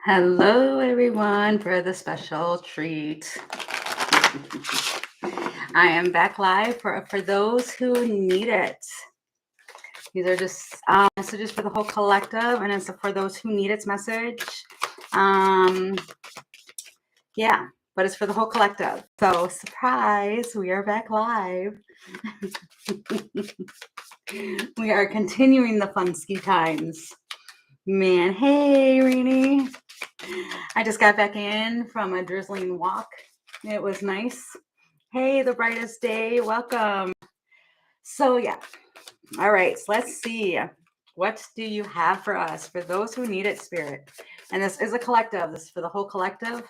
Hello, everyone, for the special treat. I am back live for those who need it. These are just messages for the whole collective, and it's for those who need its message. Yeah, but it's for the whole collective. So, surprise, we are back live. We are continuing the fun ski times. Man, hey, Rini. I just got back in from a drizzling walk. It was nice. Hey, the brightest day. Welcome. So, yeah. All right. So let's see. What do you have for us? For those who need it, Spirit. And this is a collective. This is for the whole collective.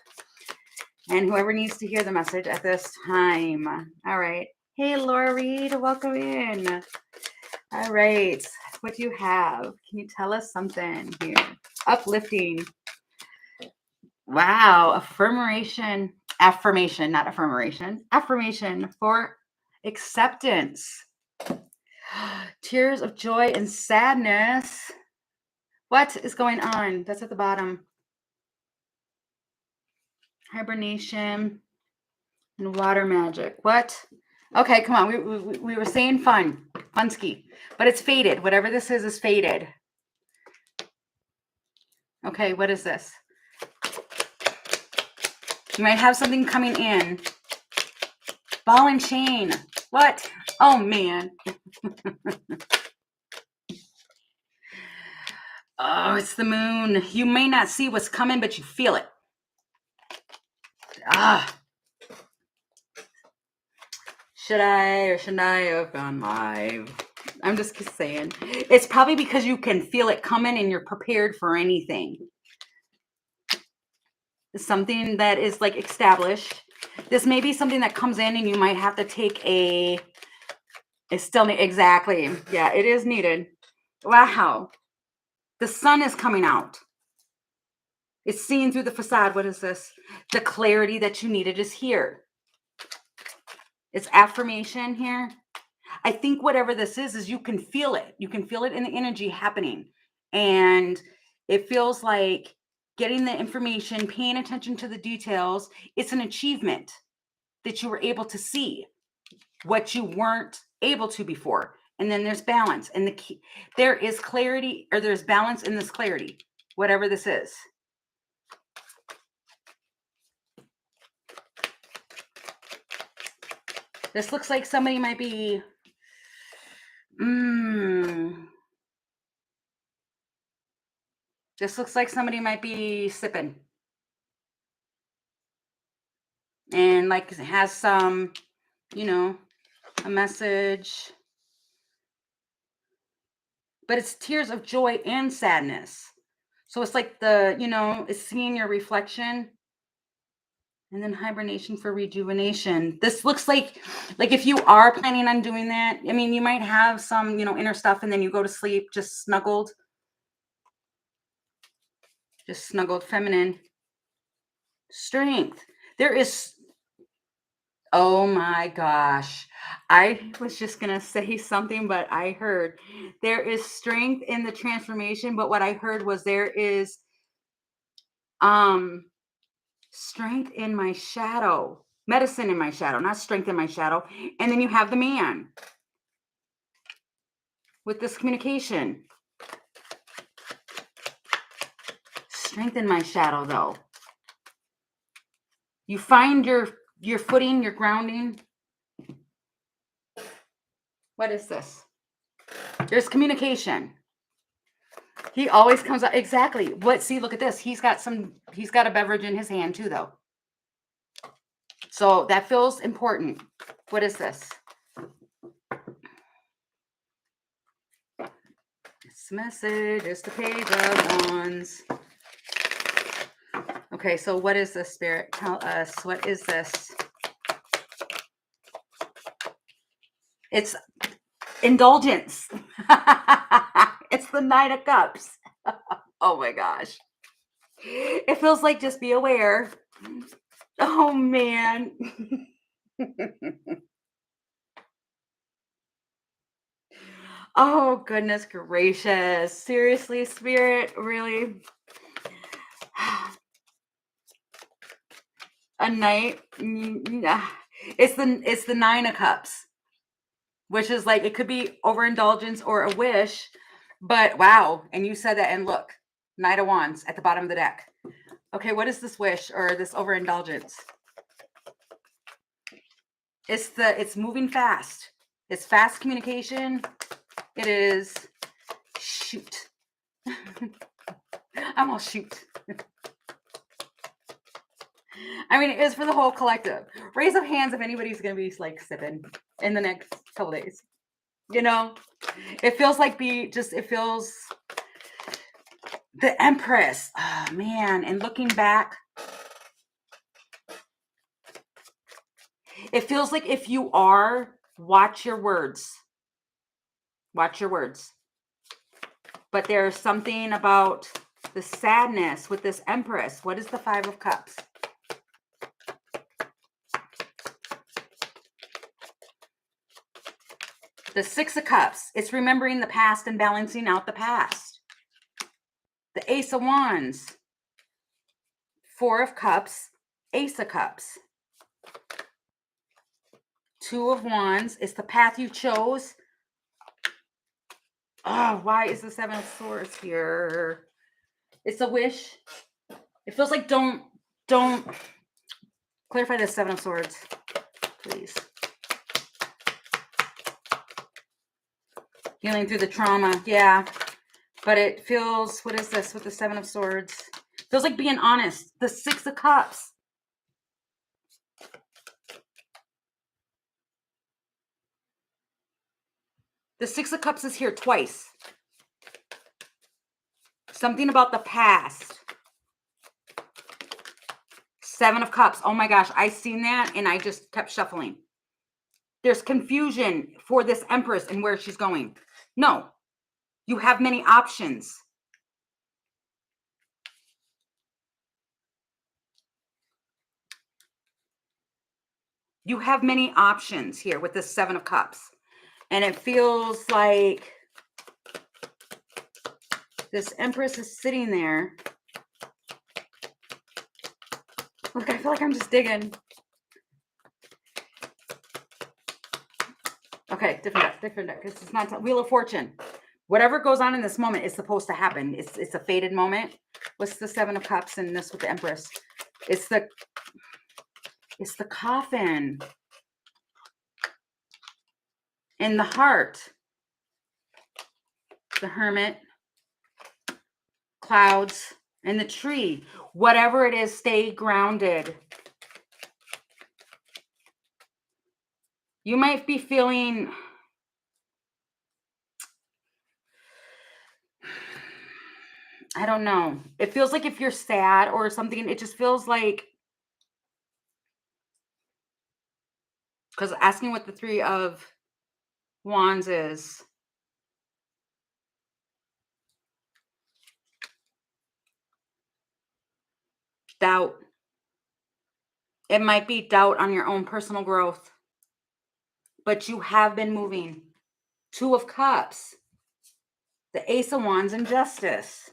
And whoever needs to hear the message at this time. All right. Hey, Laura Reed. Welcome in. All right. What do you have? Can you tell us something here? Uplifting. Wow. Affirmation, not affirmation. Affirmation for acceptance. Tears of joy and sadness. What is going on? That's at the bottom. Hibernation and water magic. What? Okay, come on. We were saying fun ski, but it's faded. Whatever this is faded. Okay, what is this? You might have something coming in. Ball and chain. What? Oh, man. Oh, it's the moon. You may not see what's coming, but you feel it. Should I or shouldn't I have gone live? I'm just saying. It's probably because you can feel it coming and you're prepared for anything. Something that is like established. This may be something that comes in and you might have to take it's still exactly. Yeah, it is needed. Wow. The sun is coming out. It's seeing through the facade. What is this? The clarity that you needed is here. It's affirmation here. I think whatever this is you can feel it. You can feel it in the energy happening. And it feels like getting the information, paying attention to the details. It's an achievement that you were able to see what you weren't able to before. And then there's balance. And there is clarity, or there's balance in this clarity, whatever this is. This looks like somebody might be this looks like somebody might be sipping. And like it has some, a message. But it's tears of joy and sadness. So it's like it's seeing your reflection. And then hibernation for rejuvenation. This looks like if you are planning on doing that, I mean, you might have some, inner stuff, and then you go to sleep just snuggled. Just snuggled, feminine. Strength. There is, oh my gosh. I was just going to say something, but I heard there is strength in the transformation. But what I heard was there is strength in my shadow, medicine in my shadow, not strength in my shadow. And then you have the man with this communication. Strength in my shadow, though. You find your footing, your grounding. What is this? There's communication. He always comes up. Exactly. What? See, look at this. He's got a beverage in his hand too, though. So that feels important. What is this? This message is the Page of Wands. Okay, so what is this, Spirit? Tell us. What is this? It's indulgence. It's the Knight of Cups. Oh my gosh. It feels like just be aware. Oh man. Oh goodness gracious. Seriously, Spirit, really? A night. It's the Nine of Cups, which is like, it could be overindulgence or a wish, but wow. And you said that, and look, Knight of Wands at the bottom of the deck. Okay, what is this wish or this overindulgence? It's moving fast. It's fast communication. It is shoot. I'm all shoot. I mean, it is for the whole collective. Raise up hands if anybody's gonna be like sipping in the next couple days. You know, it feels like it feels the Empress. Oh man, and looking back, it feels like if you are, watch your words. Watch your words. But there's something about the sadness with this Empress. What is the Five of Cups? The Six of Cups. It's remembering the past and balancing out the past. The Ace of Wands. Four of Cups. Ace of Cups. Two of Wands. It's the path you chose. Oh, why is the Seven of Swords here? It's a wish. It feels like don't clarify the Seven of Swords, please. Healing through the trauma, yeah. But it feels, what is this with the Seven of Swords? It feels like being honest. The Six of Cups. The Six of Cups is here twice. Something about the past. Seven of Cups. Oh my gosh, I seen that and I just kept shuffling. There's confusion for this Empress and where she's going. No, you have many options. You have many options here with this Seven of Cups. And it feels like this Empress is sitting there. Look, I feel like I'm just digging. Okay, different deck. It's not Wheel of Fortune. Whatever goes on in this moment is supposed to happen. It's a fated moment. What's the Seven of Cups and this with the Empress? It's the coffin. And the Heart. The Hermit. Clouds. And the Tree. Whatever it is, stay grounded. You might be feeling... I don't know. It feels like if you're sad or something, it just feels like... Because asking what the Three of Wands is... Doubt. It might be doubt on your own personal growth. But you have been moving. Two of Cups. The Ace of Wands and Justice.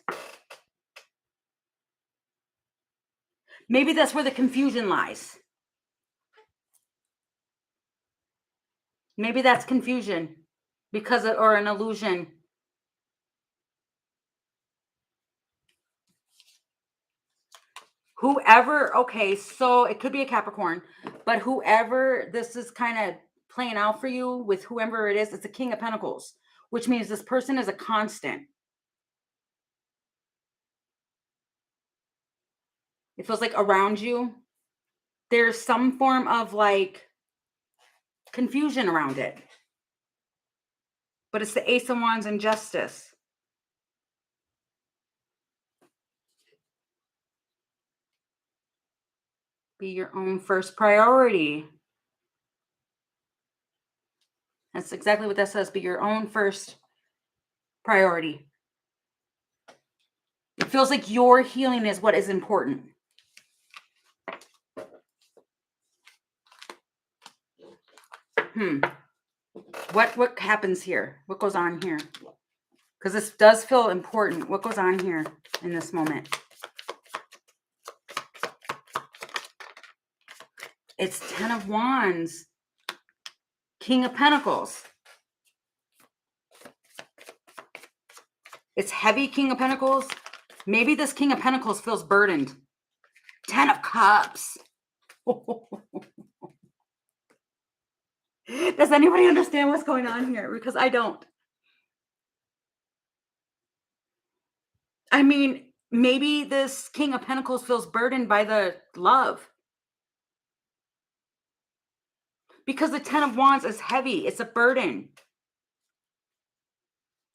Maybe that's where the confusion lies. Maybe that's confusion because of, or an illusion. Whoever, okay, so it could be a Capricorn, but whoever this is kind of playing out for you with whoever it is, it's a King of Pentacles, which means this person is a constant. It feels like around you, there's some form of like confusion around it. But it's the Ace of Wands and Justice. Be your own first priority. That's exactly what that says. Be your own first priority. It feels like your healing is what is important. What happens here? What goes on here? Because this does feel important. What goes on here in this moment? It's 10 of Wands. King of Pentacles. It's heavy King of Pentacles. Maybe this King of Pentacles feels burdened. 10 of Cups. Does anybody understand what's going on here? Because I don't. I mean, maybe this King of Pentacles feels burdened by the love. Because the 10 of Wands is heavy. It's a burden.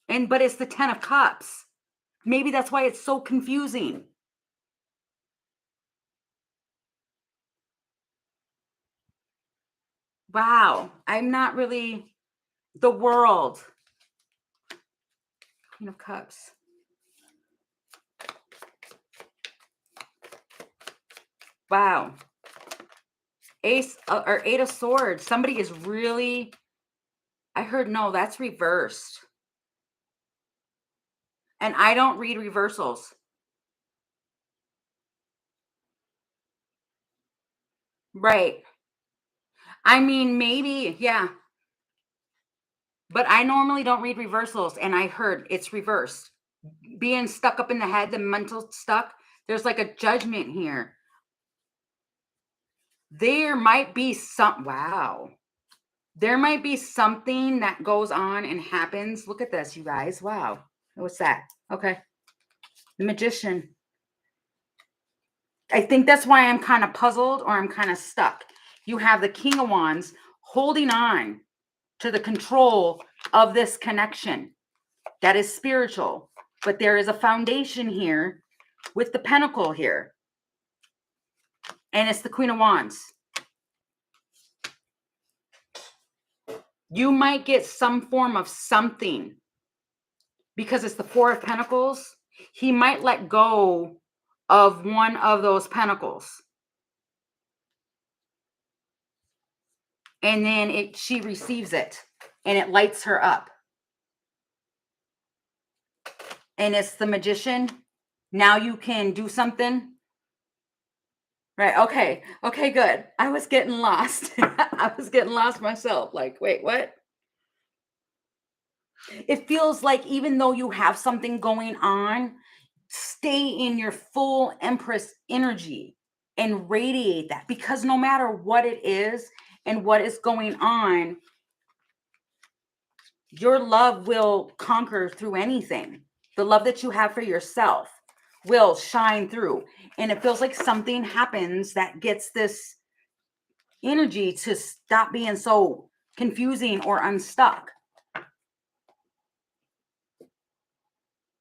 But it's the 10 of Cups. Maybe that's why it's so confusing. Wow. I'm not really the world. Queen of Cups. Wow. Ace or Eight of Swords. Somebody is really, I heard, no, that's reversed. And I don't read reversals. Right. I mean, maybe, yeah. But I normally don't read reversals. And I heard it's reversed. Being stuck up in the head, the mental stuck, there's like a judgment here. There might be some, wow. There might be something that goes on and happens. Look at this, you guys. Wow. What's that? Okay. The Magician. I think that's why I'm kind of puzzled or I'm kind of stuck. You have the King of Wands holding on to the control of this connection that is spiritual. But there is a foundation here with the Pentacle here. And it's the Queen of Wands. You might get some form of something because it's the Four of Pentacles. He might let go of one of those pentacles. And then she receives it and it lights her up. And it's the Magician. Now you can do something. Right. Okay. Okay, good. I was getting lost. I was getting lost myself. Like, wait, what? It feels like even though you have something going on, stay in your full Empress energy and radiate that, because no matter what it is and what is going on, your love will conquer through anything. The love that you have for yourself will shine through. And it feels like something happens that gets this energy to stop being so confusing or unstuck.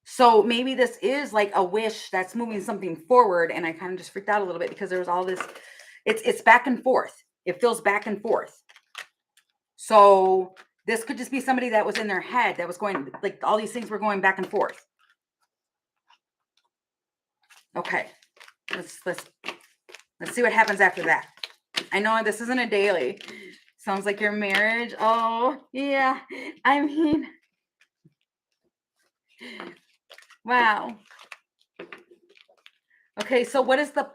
So maybe this is like a wish that's moving something forward. And I kind of just freaked out a little bit because there was all this, it's back and forth. It feels back and forth. So this could just be somebody that was in their head that was going, like all these things were going back and forth. Okay, let's see what happens after that. I know this isn't a daily. Sounds like your marriage. Oh yeah, I mean, wow. Okay, so what is the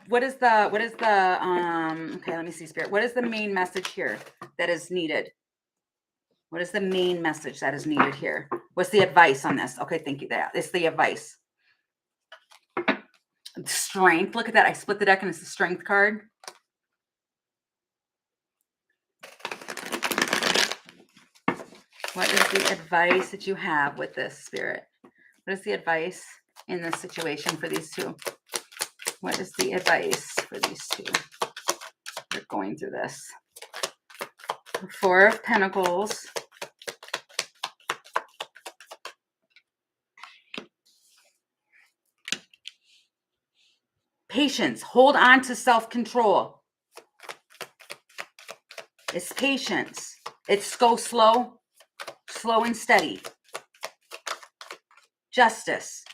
okay, let me see, Spirit. What is the main message here that is needed? What is the main message that is needed here? What's the advice on this? Okay, thank you. It's the advice. Strength. Look at that. I split the deck and it's the Strength card. What is the advice that you have with this, Spirit? What is the advice in this situation for these two? What is the advice for these two? They're going through this. Four of Pentacles. Patience. Hold on to self-control. It's patience. It's go slow and steady. Justice.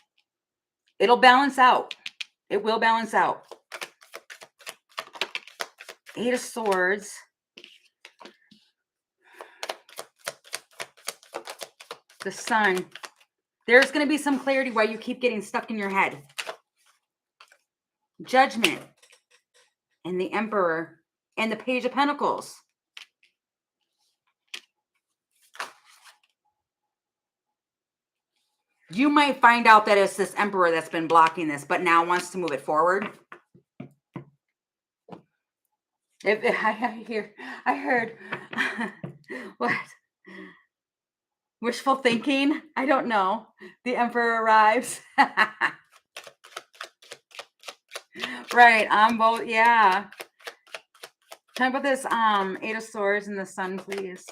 It'll balance out. It will balance out. Eight of Swords. The Sun. There's going to be some clarity why you keep getting stuck in your head. Judgment. And the Emperor. and the Page of Pentacles. You might find out that it's this Emperor that's been blocking this, but now wants to move it forward. I heard what? Wishful thinking? I don't know. The Emperor arrives. Right, on both, yeah. Tell me about this Eight of Swords and the Sun, please.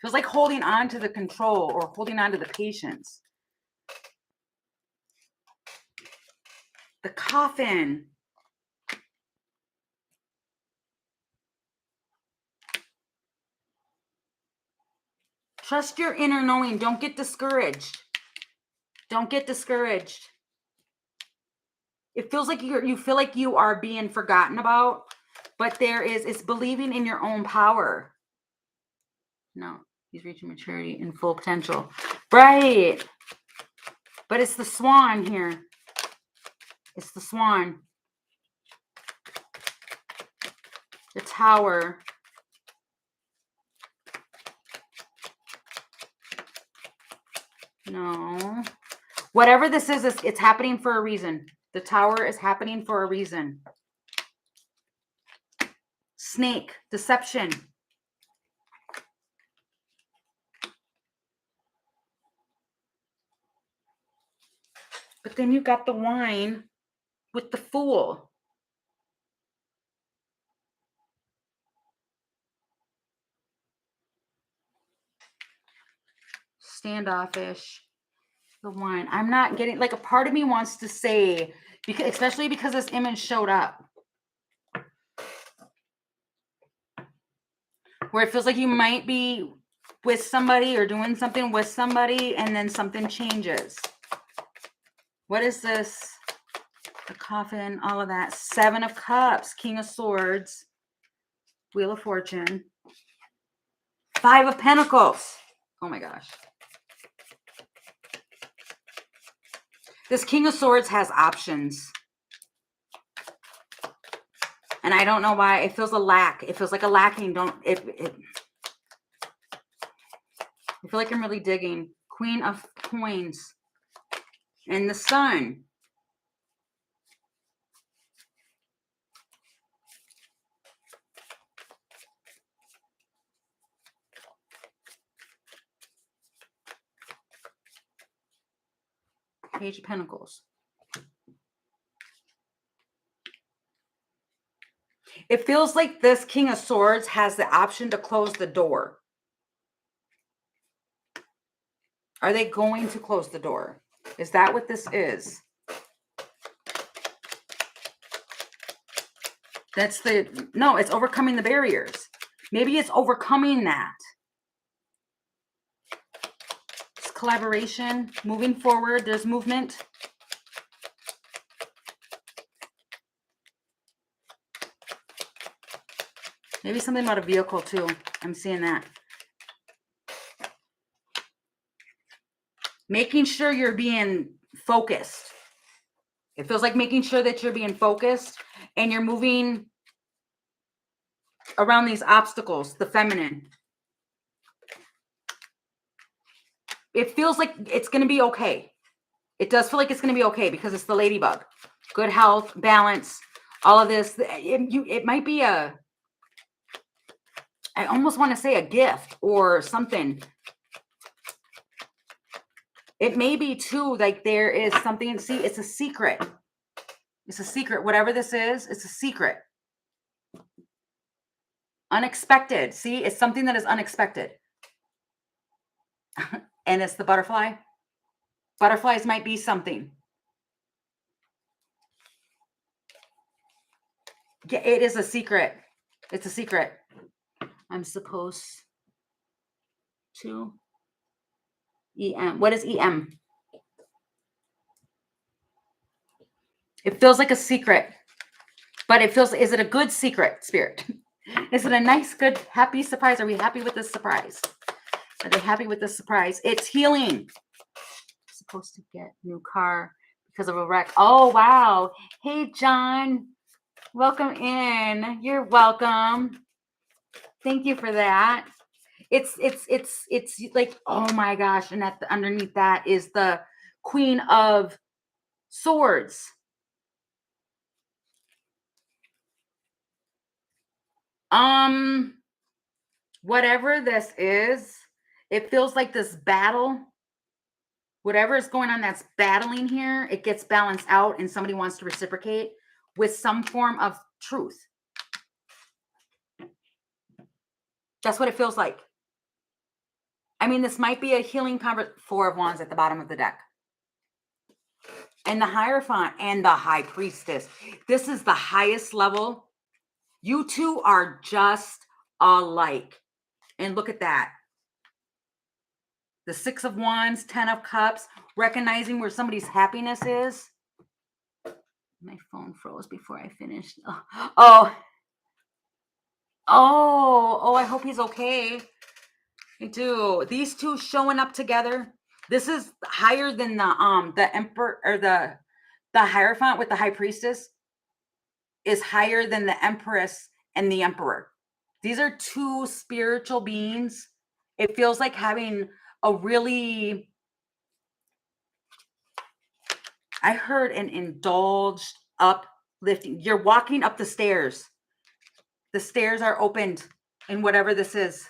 Feels like holding on to the control or holding on to the patience. The Coffin. Trust your inner knowing. Don't get discouraged. Don't get discouraged. It feels like you feel like you are being forgotten about, but it's believing in your own power. No, he's reaching maturity and full potential. Right. But it's the Swan here. It's the Swan. The Tower. No. Whatever this is, it's happening for a reason. The Tower is happening for a reason. Snake. Deception. But then you got the Wine with the Fool. Standoffish. The Wine. I'm not getting, like, a part of me wants to say, because especially because this image showed up, where it feels like you might be with somebody or doing something with somebody and then something changes. What is this? The Coffin, all of that. Seven of Cups, King of Swords, Wheel of Fortune, Five of Pentacles. Oh my gosh. This King of Swords has options. And I don't know why. It feels a lack. It feels like a lacking. I feel like I'm really digging. Queen of Coins. And the Sun. Page of Pentacles. It feels like this King of Swords has the option to close the door. Are they going to close the door? Is that what this is? No, it's overcoming the barriers. Maybe it's overcoming that. It's collaboration, moving forward. There's movement. Maybe something about a vehicle too. I'm seeing that. Making sure you're being focused. It feels like making sure that you're being focused and you're moving around these obstacles, the feminine. It feels like it's going to be okay. It does feel like it's going to be okay because it's the ladybug. Good health, balance, all of this. It might be I almost want to say a gift or something. It may be too, like there is something, see, it's a secret. It's a secret. Whatever this is, it's a secret. Unexpected. See, it's something that is unexpected. And it's the butterfly. Butterflies might be something. Yeah, it is a secret. It's a secret. I'm supposed to. EM. What is EM? It feels like a secret, but it feels, is it a good secret, Spirit? Is it a nice, good, happy surprise? Are we happy with this surprise? Are they happy with this surprise? It's healing. Supposed to get a new car because of a wreck. Oh, wow. Hey, John. Welcome in. You're welcome. Thank you for that. It's like, oh my gosh, and underneath that is the Queen of Swords. Whatever this is, it feels like this battle. Whatever is going on that's battling here, it gets balanced out and somebody wants to reciprocate with some form of truth. That's what it feels like. I mean, this might be a healing conversation. Four of Wands at the bottom of the deck. And the Hierophant and the High Priestess. This is the highest level. You two are just alike. And look at that. The Six of Wands, 10 of Cups, recognizing where somebody's happiness is. My phone froze before I finished. Oh, I hope he's okay. I do. These two showing up together. This is higher than the Emperor, or the Hierophant with the High Priestess is higher than the Empress and the Emperor. These are two spiritual beings. It feels like having a really, I heard an indulged uplifting. You're walking up the stairs. The stairs are opened in whatever this is.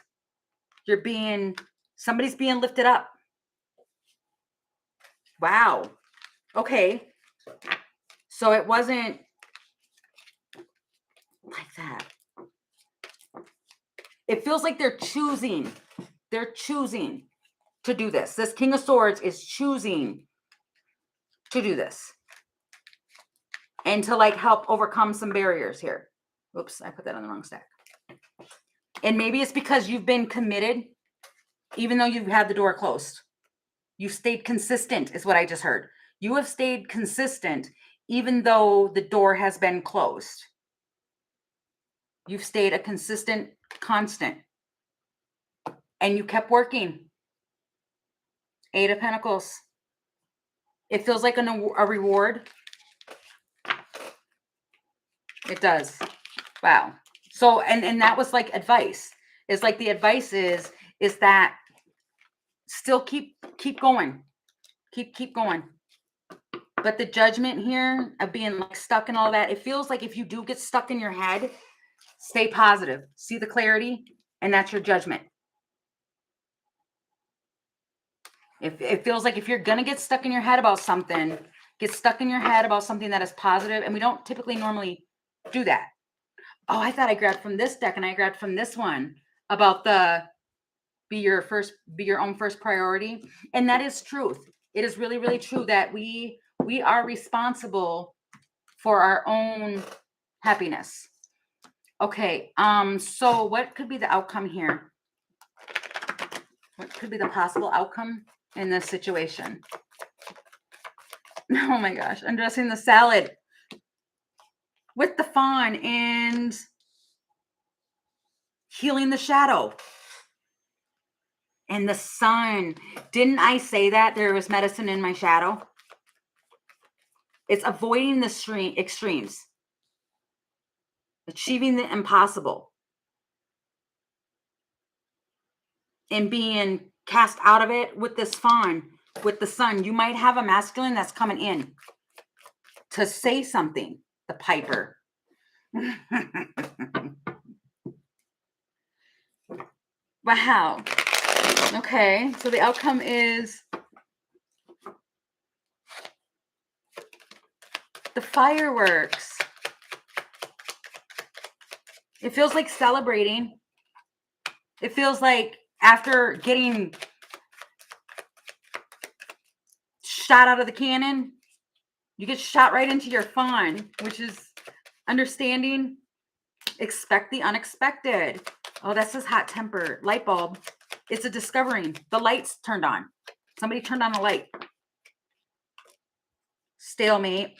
Somebody's being lifted up. Wow. Okay. So it wasn't like that. It feels like they're choosing to do this. This King of Swords is choosing to do this and to like help overcome some barriers here. Oops, I put that on the wrong stack. And maybe it's because you've been committed, even though you've had the door closed. You've stayed consistent, is what I just heard. You have stayed consistent, even though the door has been closed. You've stayed a consistent constant. And you kept working. 8 of Pentacles. It feels like a reward. It does. Wow. So, and that was like advice. It's like the advice is that still keep going. Keep going. But the judgment here of being like stuck and all that, it feels like if you do get stuck in your head, stay positive. See the clarity, and that's your judgment. If it feels like if you're going to get stuck in your head about something, get stuck in your head about something that is positive, and we don't typically normally do that. Oh, I thought I grabbed from this deck and I grabbed from this one about the be your own first priority. And that is truth. It is really, really true that we are responsible for our own happiness. Okay. So what could be the outcome here? What could be the possible outcome in this situation? Oh my gosh. Undressing the salad with the fawn and healing the shadow. And the sun. Didn't I say that there was medicine in my shadow? It's avoiding the extremes. Achieving the impossible. And being cast out of it with this fawn, with the sun. You might have a masculine that's coming in to say something. The Piper. Wow. Okay, so the outcome is the fireworks. It feels like celebrating. It feels like after getting shot out of the cannon, you get shot right into your fawn, which is understanding. Expect the unexpected. Oh, that says hot temper. Light bulb. It's a discovering. The light's turned on. Somebody turned on a light. Stalemate.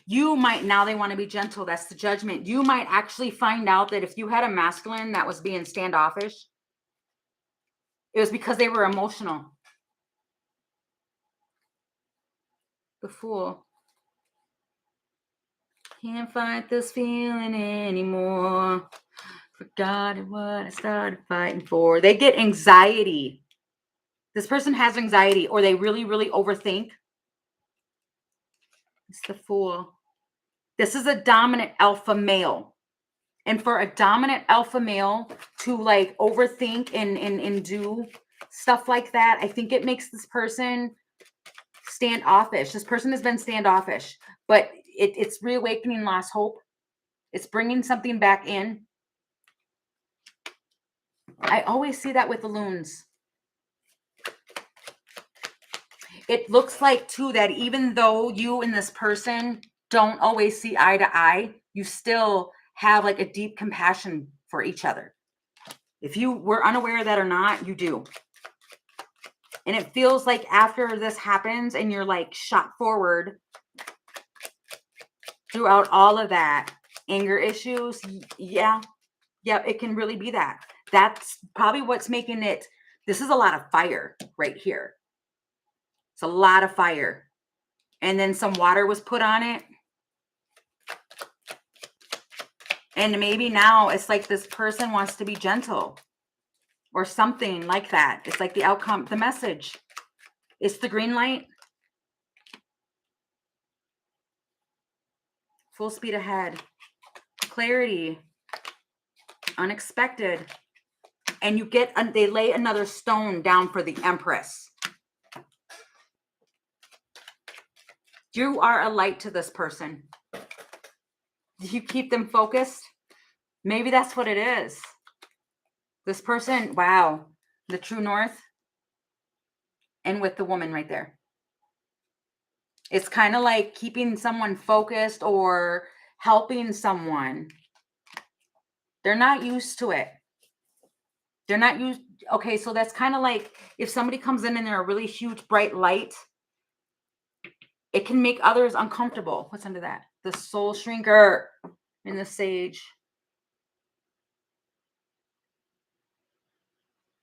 You might, now they want to be gentle. That's the judgment. You might actually find out that if you had a masculine that was being standoffish, it was because they were emotional. The Fool. Can't fight this feeling anymore. Forgot what I started fighting for. They get anxiety. This person has anxiety, or they really, really overthink. It's the Fool. This is a dominant alpha male. And for a dominant alpha male to like overthink and do stuff like that, I think it makes this person standoffish. This person has been standoffish, but it's reawakening lost hope. It's bringing something back in. I always see that with the loons. It looks like too that even though you and this person don't always see eye to eye, you still have like a deep compassion for each other. If you were unaware of that or not, you do. And it feels like after this happens and you're like shot forward throughout all of that anger issues, yeah, it can really be that. That's probably what's making it. This is a lot of fire right here. It's a lot of fire. And then some water was put on it. And maybe now it's like this person wants to be gentle or something like that. It's like the outcome, the message. It's the green light. Full speed ahead. Clarity. Unexpected. And you get, they lay another stone down for the Empress. You are a light to this person. You keep them focused. Maybe that's what it is. This person, wow, the true north. And with the woman right there. It's kind of like keeping someone focused or helping someone. They're not used to it. They're not used. Okay, so that's kind of like if somebody comes in and they're a really huge bright light, it can make others uncomfortable. What's under that? The Soul Shrinker in the Sage.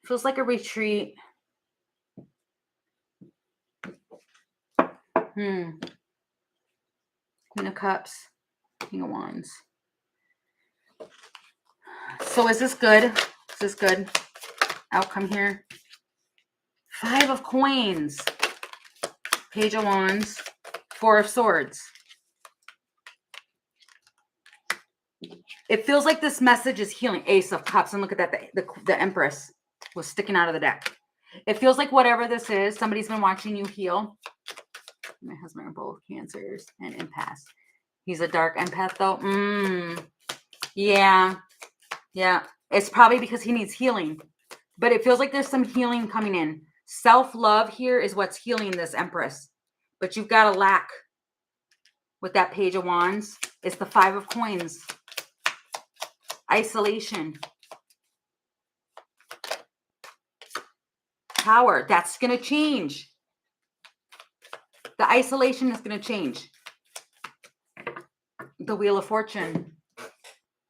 Feels like a retreat. Queen of Cups. King of Wands. So is this good? Is this good? Outcome here. 5 of Coins. Page of Wands. 4 of Swords. It feels like this message is healing. Ace of Cups. And look at that. The Empress was sticking out of the deck. It feels like whatever this is, somebody's been watching you heal. My husband are both Cancers and empaths. He's a dark empath though. Yeah. It's probably because he needs healing. But it feels like there's some healing coming in. Self-love here is what's healing this Empress. But you've got a lack with that Page of Wands. It's the 5 of Coins. Isolation. Power. That's going to change. The isolation is going to change. The Wheel of Fortune.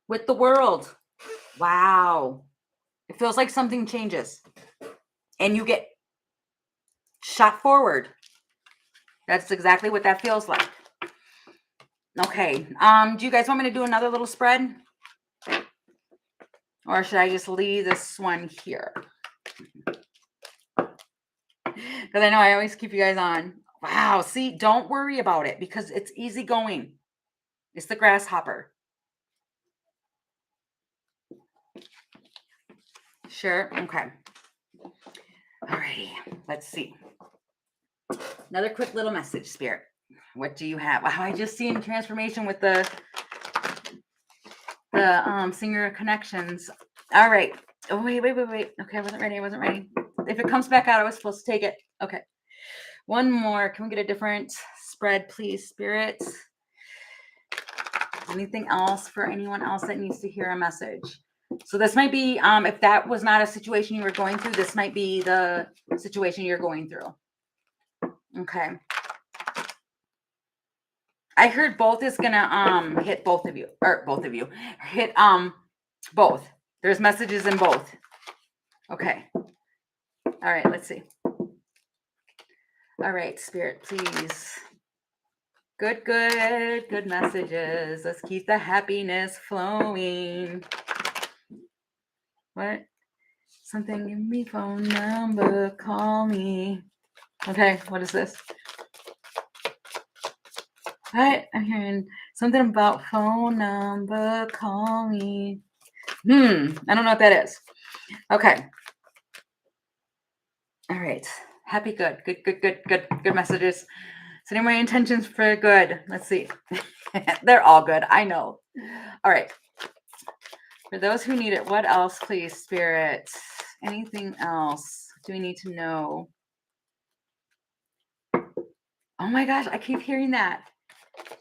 With the World. Wow. It feels like something changes. And you get shot forward. That's exactly what that feels like. Okay. Do you guys want me to do another little spread? Or should I just leave this one here? Because I know I always keep you guys on. Wow. See, don't worry about it because it's easy going. It's the Grasshopper. Sure. Okay. Alrighty. Let's see. Another quick little message, Spirit. What do you have? Wow, I just seen transformation with the Singer Connections. All right. Oh, wait. Okay, I wasn't ready. If it comes back out, I was supposed to take it. Okay. One more. Can we get a different spread, please, Spirit? Anything else for anyone else that needs to hear a message? So this might be, if that was not a situation you were going through, this might be the situation you're going through. Okay. I heard both is gonna hit both of you. Hit both. There's messages in both. Okay. All right, let's see. All right, Spirit, please. Good messages. Let's keep the happiness flowing. What? Something, give me phone number, call me. Okay, what is this? What? I'm hearing something about phone number, call me. I don't know what that is. Okay. All right. Happy, good messages. Setting my intentions for good. Let's see. They're all good. I know. All right. For those who need it, what else, please, Spirit? Anything else do we need to know? Oh my gosh, I keep hearing that.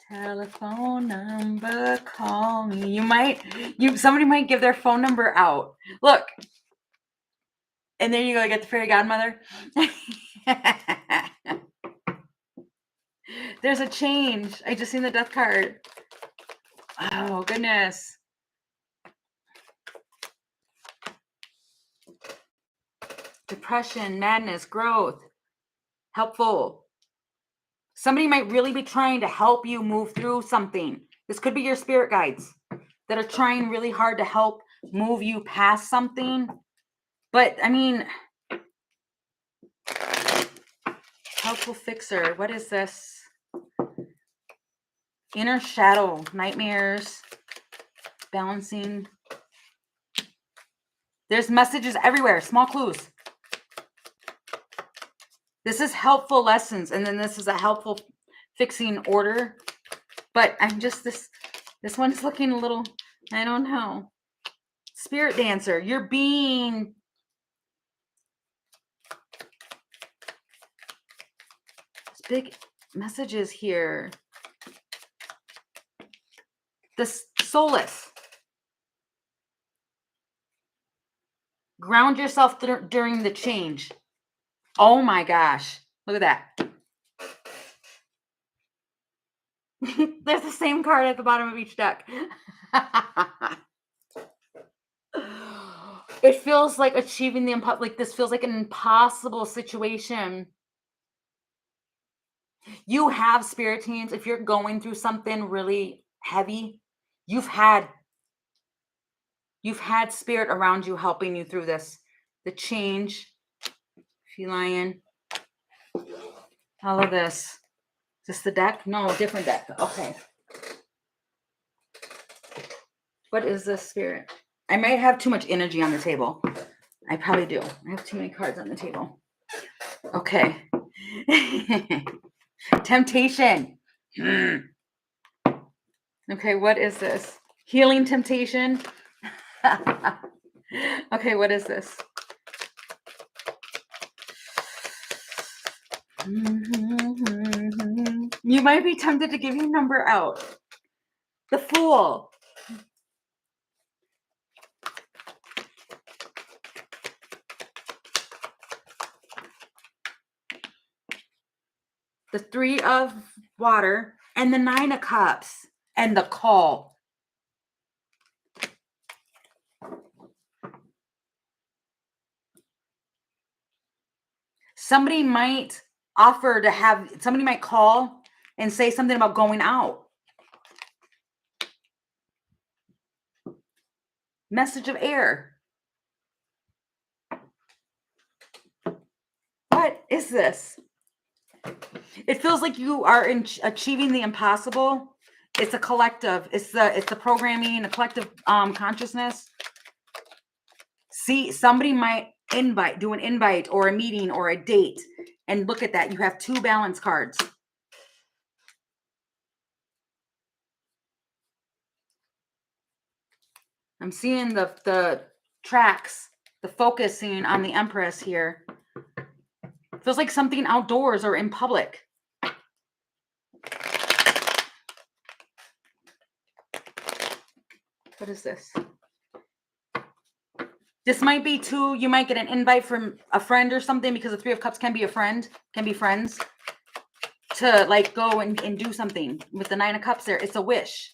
Telephone number, call me. Somebody might give their phone number out. Look. And there you go, get the fairy godmother. There's a change. I just seen the death card. Oh, goodness. Depression, madness, growth. Helpful. Somebody might really be trying to help you move through something. This could be your spirit guides that are trying really hard to help move you past something. But, I mean, helpful fixer. What is this? Inner shadow, nightmares, balancing. There's messages everywhere, small clues. This is helpful lessons, and then this is a helpful fixing order. But I'm just, this one's looking a little, I don't know. Spirit dancer, you're being big messages here. This solace. Ground yourself during the change. Oh my gosh. Look at that. There's the same card at the bottom of each deck. It feels like achieving the like this feels like an impossible situation. You have spirit teams. If you're going through something really heavy, you've had spirit around you helping you through this. The change. Feline. All of this. Is this the deck? No, different deck. Okay. What is this, Spirit? I might have too much energy on the table. I probably do. I have too many cards on the table. Okay. Temptation. Okay, what is this? Healing temptation. Okay, what is this? You might be tempted to give your number out. The Fool. The Three of Water and the Nine of Cups and the Call. Somebody might somebody might call and say something about going out. Message of air. What is this? It feels like you are achieving the impossible. It's a collective. It's the programming, a collective consciousness. See, somebody might do an invite or a meeting or a date. And look at that. You have 2 balance cards. I'm seeing the tracks, the focusing on the Empress here. Feels like something outdoors or in public. What is this? This might be too, you might get an invite from a friend or something, because the Three of Cups can be a friend, can be friends, to like go and do something. With the Nine of Cups there, it's a wish.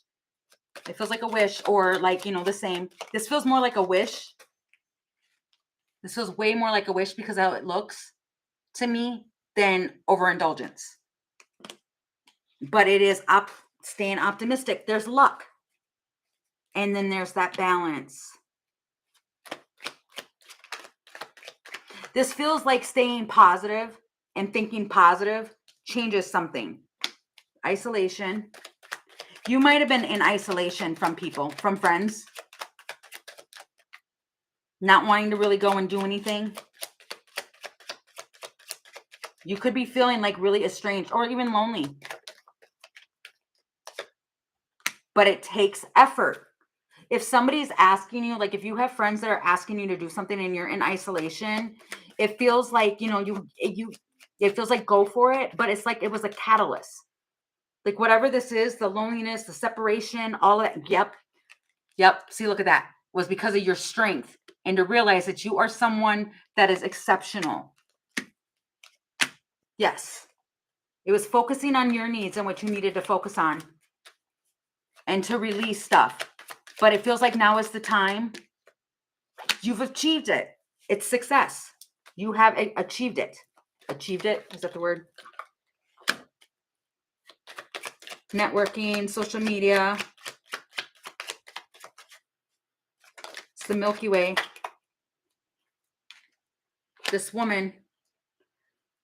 It feels like a wish, or like, the same. This feels more like a wish. This feels way more like a wish because of how it looks to me than overindulgence. but it is staying optimistic. There's luck. And then there's that balance. This feels like staying positive and thinking positive changes something. Isolation. You might have been in isolation from people, from friends. Not wanting to really go and do anything. You could be feeling like really estranged or even lonely. But it takes effort. If somebody's asking you, like if you have friends that are asking you to do something and you're in isolation, it feels like, it feels like go for it, but it's like it was a catalyst. Like whatever this is, the loneliness, the separation, all of that. Yep. See, look at that. Was because of your strength and to realize that you are someone that is exceptional. Yes. It was focusing on your needs and what you needed to focus on and to release stuff. But it feels like now is the time. You've achieved it. It's success. You have achieved it. Achieved it. Is that the word? Networking, social media. It's the Milky Way. This woman,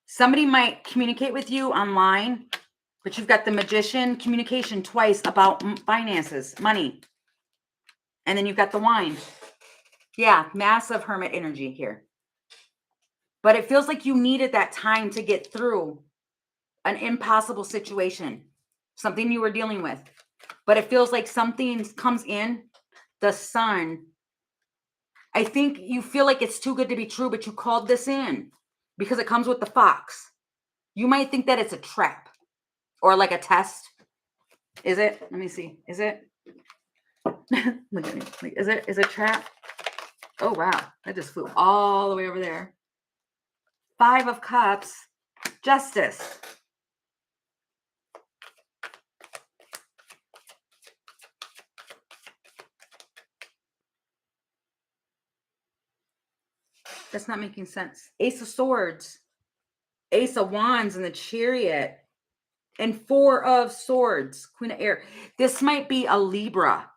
somebody might communicate with you online, but you've got the Magician communication twice about finances, money. And then you've got the wine. Yeah, massive Hermit energy here. But it feels like you needed that time to get through an impossible situation, something you were dealing with. But it feels like something comes in, the sun. I think you feel like it's too good to be true, but you called this in because it comes with the fox. You might think that it's a trap or like a test. Is it? Let me see. Is it? Look at me. Like, is it a trap? Oh, wow. That just flew all the way over there. 5 of Cups. Justice. That's not making sense. Ace of Swords. Ace of Wands and the Chariot. And 4 of Swords. Queen of Air. This might be a Libra.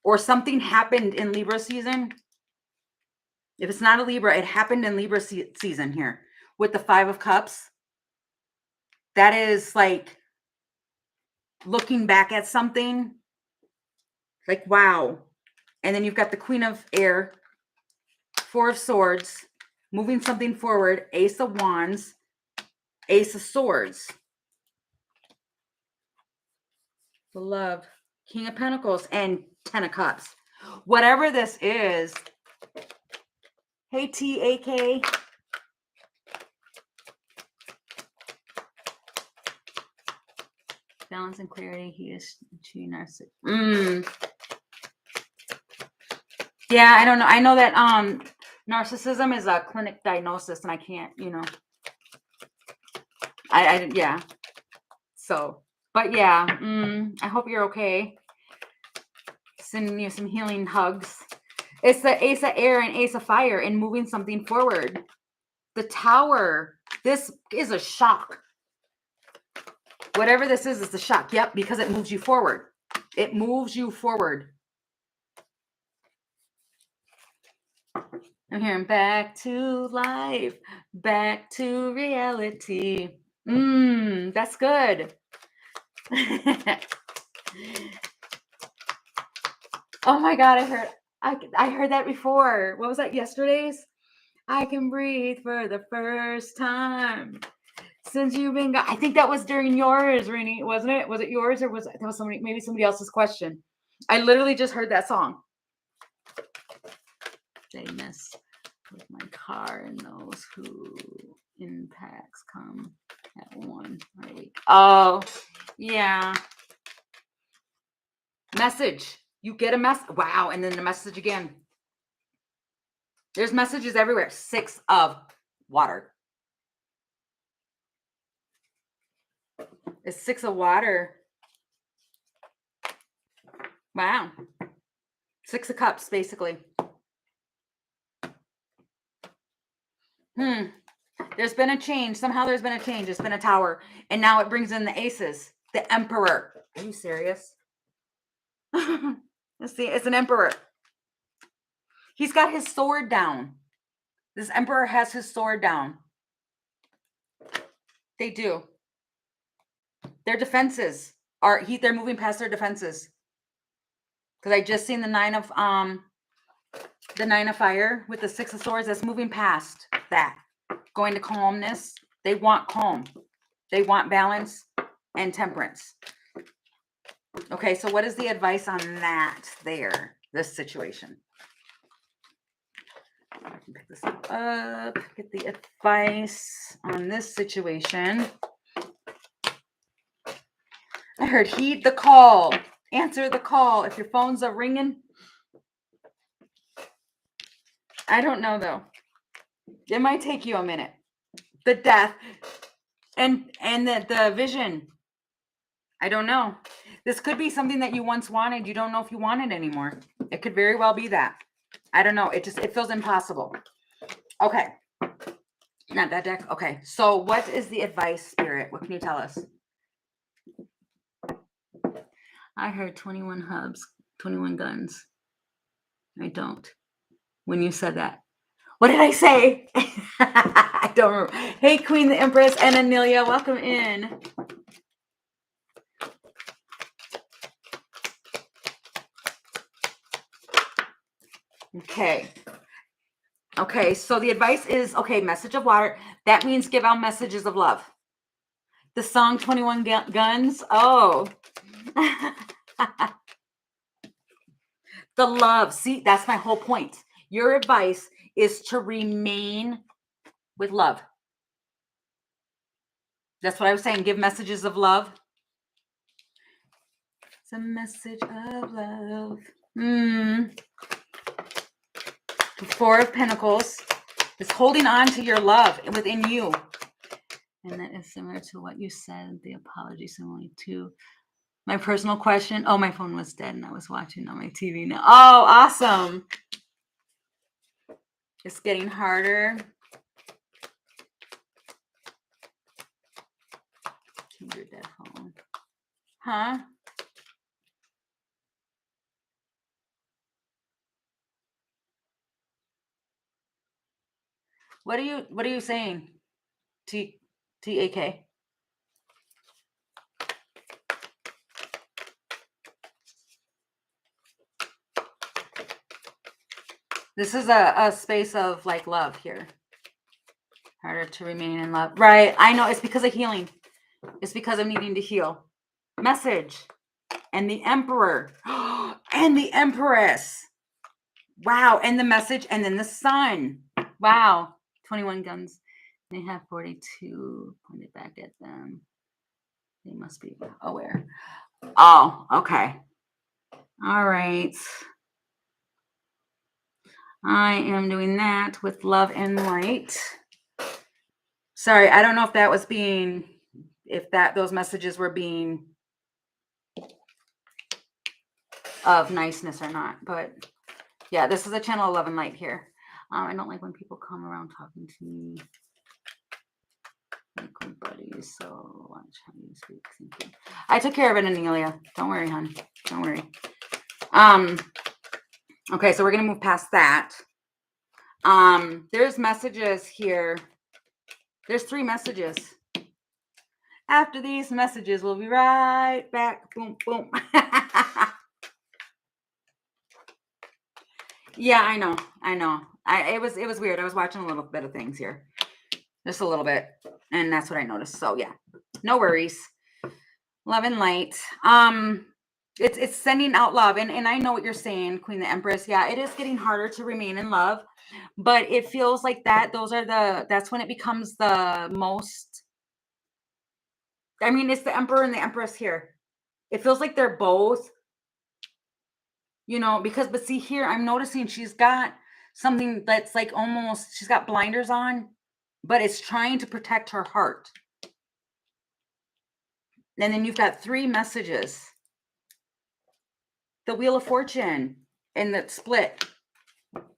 Or something happened in Libra season. If it's not a Libra, it happened in Libra season here. With the 5 of Cups. That is like looking back at something. Like, wow. And then you've got the Queen of Air. 4 of Swords. Moving something forward. Ace of Wands. Ace of Swords. The Love. King of Pentacles. And 10 of Cups. Whatever this is. Hey, TAK. Balance and clarity. He is too narcissistic. Yeah, I don't know. I know that narcissism is a clinic diagnosis, and I can't, yeah. So, but yeah, I hope you're okay. Sending you some healing hugs. It's the Ace of Air and Ace of Fire and moving something forward. The Tower. This is a shock. Whatever this is a shock. Yep, because it moves you forward. It moves you forward. I'm hearing back to life, back to reality. That's good. Oh my God, I heard that before. What was that, yesterday's? I can breathe for the first time since you've been gone. I think that was during yours, Rini, wasn't it? Was it yours or was it, that was maybe somebody else's question? I literally just heard that song. They mess with my car and those who impacts come at 1 a week. Oh, yeah. Message. You get a message. Wow. And then the message again. There's messages everywhere. 6 of water. It's 6 of water. Wow. 6 of cups, basically. There's been a change. Somehow there's been a change. It's been a tower. And now it brings in the aces. The emperor. Are you serious? Let's see. It's an emperor. He's got his sword down. This emperor has his sword down. They do. Their defenses are they're moving past their defenses. Because I just seen the nine of fire with the 6 of swords. That's moving past that. Going to calmness. They want calm. They want balance and temperance. Okay, so what is the advice on that there? This situation. I can pick this up. Get the advice on this situation. I heard heed the call. Answer the call. If your phones are ringing. I don't know though. It might take you a minute. The death and the vision. I don't know. This could be something that you once wanted. You don't know if you want it anymore. It could very well be that. I don't know. It feels impossible. Okay. Not that deck. Okay. So what is the advice, Spirit? What can you tell us? I heard 21 hubs, 21 guns. I don't. When you said that. What did I say? I don't remember. Hey, Queen, the Empress, and Anelia, welcome in. Okay. Okay, so the advice is, okay, message of water. That means give out messages of love. The song 21 Guns. Oh. The love. See, that's my whole point. Your advice is to remain with love. That's what I was saying. Give messages of love. It's a message of love. 4 of Pentacles is holding on to your love within you. And that is similar to what you said, the apology similarly to my personal question. Oh, my phone was dead and I was watching on my TV now. Oh, awesome. It's getting harder. Your dead phone. Huh? What are you saying? TAK. This is a space of like love here. Harder to remain in love. Right. I know. It's because of healing. It's because of needing to heal. Message. And the Emperor. And the Empress. Wow. And the message. And then the Sun. Wow. 21 guns. They have 42 pointed back at them. They must be aware. Oh, okay. All right. I am doing that with love and light. Sorry, I don't know if that was being, those messages were being of niceness or not, but yeah, this is a channel of love and light here. I don't like when people come around talking to me like we're buddies, so watch how you speak. Thank you. I took care of it, Anelia. Don't worry, hon. Don't worry. Okay, so we're gonna move past that. There's messages here. There's 3 messages. After these messages, we'll be right back. Boom, boom. Yeah, I know. It was weird. I was watching a little bit of things here. Just a little bit. And that's what I noticed. So yeah, no worries. Love and light. It's sending out love. And I know what you're saying, Queen the Empress. Yeah, it is getting harder to remain in love. But it feels like that's when it becomes the most. I mean, it's the Emperor and the Empress here. It feels like they're both, but see here, I'm noticing she's got something that's like almost, she's got blinders on, but it's trying to protect her heart. And then you've got 3 messages. The Wheel of Fortune and the split.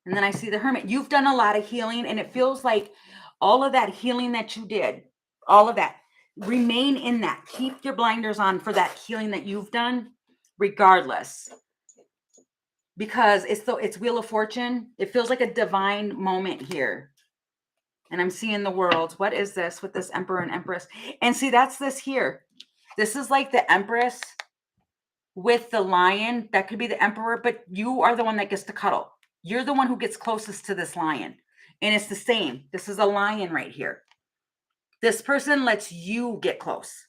And then I see the Hermit. You've done a lot of healing and it feels like all of that healing that you did, all of that, remain in that. Keep your blinders on for that healing that you've done, regardless. Because it's Wheel of Fortune. It feels like a divine moment here. And I'm seeing the world. What is this with this Emperor and Empress? And see, that's this here. This is like the Empress with the lion. That could be the Emperor, but you are the one that gets to cuddle. You're the one who gets closest to this lion. And it's the same. This is a lion right here. This person lets you get close.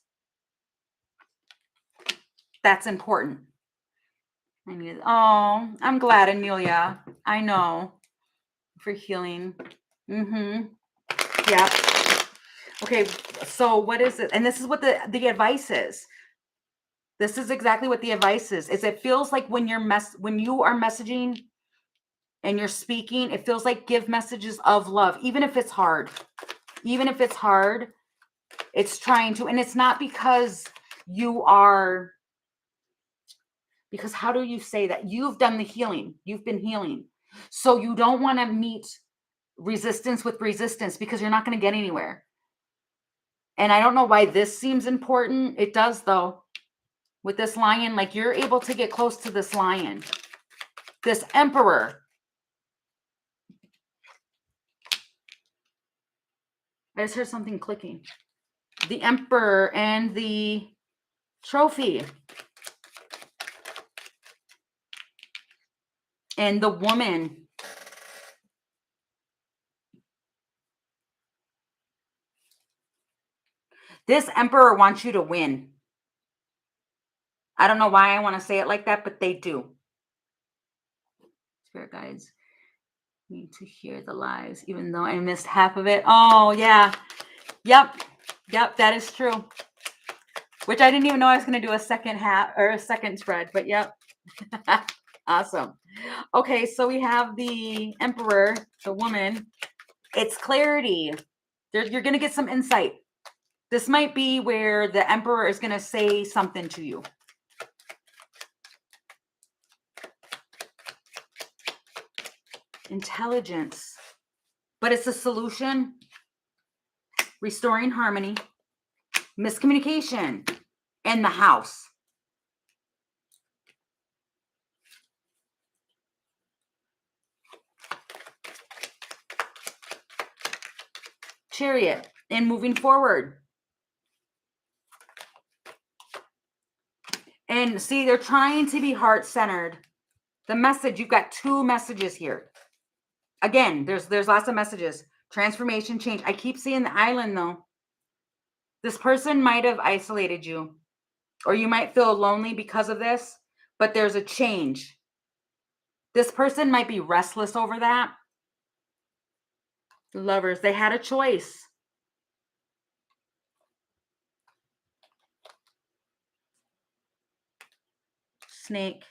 That's important. Oh, I'm glad, Amelia. I know. For healing. Mm-hmm. Yeah. Okay, so what is it? And this is what the advice is. This is exactly what the advice is. It feels like when you are messaging and you're speaking, it feels like give messages of love, even if it's hard. Even if it's hard, it's trying to, and it's not because because how do you say that? You've done the healing. You've been healing. So you don't want to meet resistance with resistance because you're not going to get anywhere. And I don't know why this seems important. It does, though. With this lion, like you're able to get close to this lion, this Emperor. I just heard something clicking. The Emperor and the trophy. And the woman. This Emperor wants you to win. I don't know why I want to say it like that, but they do. Spirit guides need to hear the lies, even though I missed half of it. Oh, yeah. Yep. That is true. Which I didn't even know I was going to do a second half or a second spread, but yep. Awesome. Okay, so we have the Emperor, the woman. It's clarity. You're going to get some insight. This might be where the Emperor is going to say something to you. Intelligence. But it's a solution. Restoring harmony. Miscommunication. And the house. Chariot. And moving forward. And see, they're trying to be heart-centered. The message, you've got two messages here. Again, there's lots of messages. Transformation, change. I keep seeing the island, though. This person might have isolated you. Or you might feel lonely because of this. But there's a change. This person might be restless over that. Lovers, they had a choice. Snake.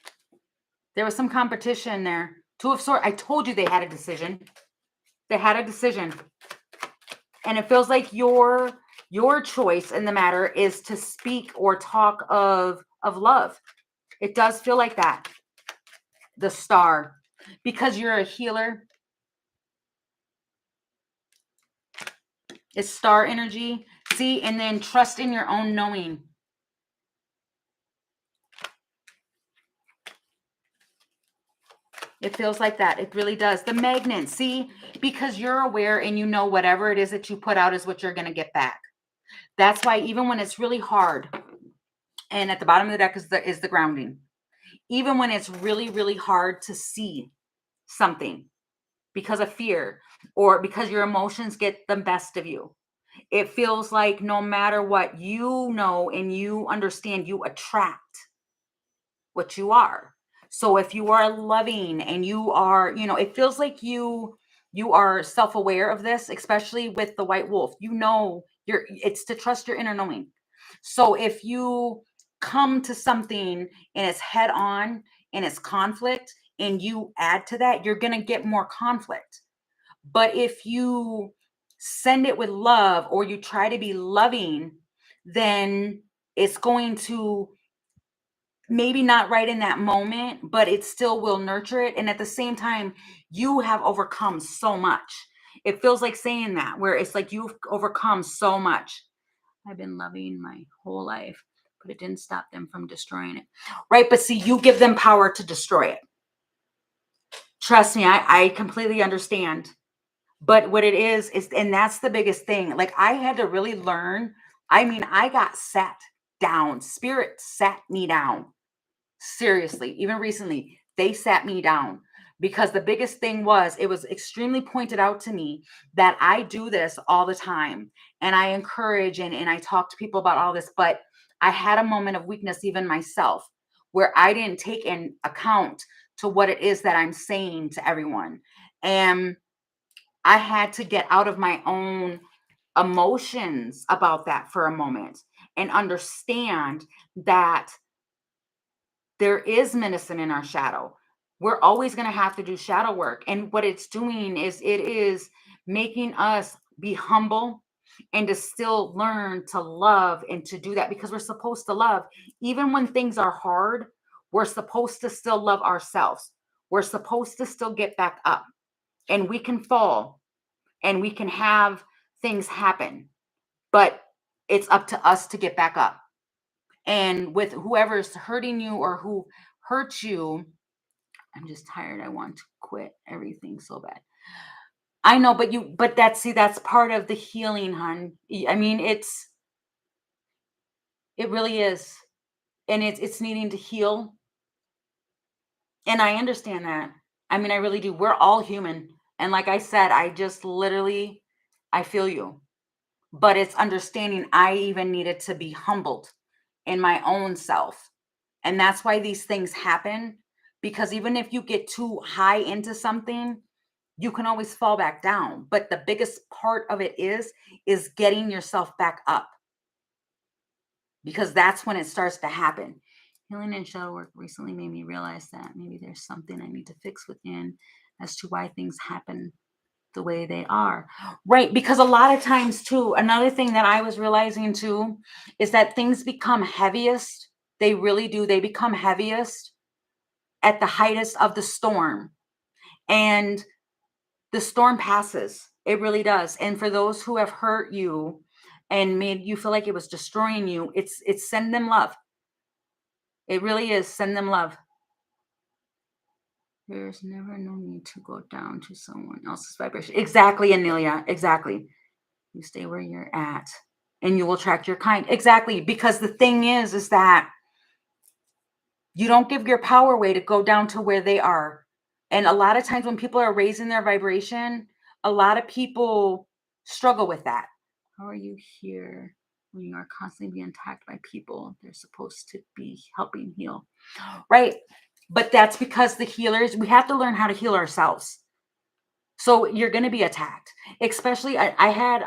There was some competition there. Two of Swords. I told you they had a decision. They had a decision. And it feels like your choice in the matter is to speak or talk of love. It does feel like that. The Star. Because you're a healer. It's star energy. See, and then trust in your own knowing. It feels like that. It really does. The Magnet, see, because you're aware and you know whatever it is that you put out is what you're going to get back. That's why even when it's really hard, and at the bottom of the deck is the grounding. Even when it's really, really hard to see something because of fear or because your emotions get the best of you, it feels like no matter what you know and you understand, you attract what you are. So if you are loving and you are, it feels like you are self-aware of this, especially with the White Wolf. It's to trust your inner knowing. So if you come to something and it's head on and it's conflict and you add to that, you're going to get more conflict. But if you send it with love or you try to be loving, then it's going to maybe not right in that moment, but it still will nurture it. And at the same time, you have overcome so much. It feels like saying that, where it's like you've overcome so much. I've been loving my whole life, but it didn't stop them from destroying it. Right? But see, you give them power to destroy it. Trust me, I completely understand. But what it is, and that's the biggest thing. Like I had to really learn. I mean, I got sat down. Spirit sat me down. Seriously, even recently, they sat me down because the biggest thing was it was extremely pointed out to me that I do this all the time and I encourage and I talk to people about all this, but I had a moment of weakness, even myself, where I didn't take in account to what it is that I'm saying to everyone. And I had to get out of my own emotions about that for a moment and understand that there is medicine in our shadow. We're always going to have to do shadow work. And what it's doing is it is making us be humble and to still learn to love and to do that because we're supposed to love. Even when things are hard, we're supposed to still love ourselves. We're supposed to still get back up and we can fall and we can have things happen, but it's up to us to get back up. And with whoever's hurting you or who hurt you, I'm just tired. I want to quit everything so bad. I know, but that's part of the healing, hon. I mean, it really is. And it's needing to heal. And I understand that. I mean, I really do. We're all human. And like I said, I just literally, I feel you. But it's understanding I even needed to be humbled in my own self. And that's why these things happen. Because even if you get too high into something, you can always fall back down. But the biggest part of it is getting yourself back up. Because that's when it starts to happen. Healing and shadow work recently made me realize that maybe there's something I need to fix within as to why things happen the way they are. Right. Because a lot of times, too, another thing that I was realizing, too, is that things become heaviest. They really do. They become heaviest at the heightest of the storm. And the storm passes. It really does. And for those who have hurt you and made you feel like it was destroying you, it's send them love. It really is. Send them love. There's never no need to go down to someone else's vibration. Exactly, Anelia. Exactly. You stay where you're at and you will attract your kind. Exactly. Because the thing is that you don't give your power away to go down to where they are. And a lot of times when people are raising their vibration, a lot of people struggle with that. How are you here when you are constantly being attacked by people they're supposed to be helping heal? Right. But that's because the healers, we have to learn how to heal ourselves. So you're going to be attacked. Especially I had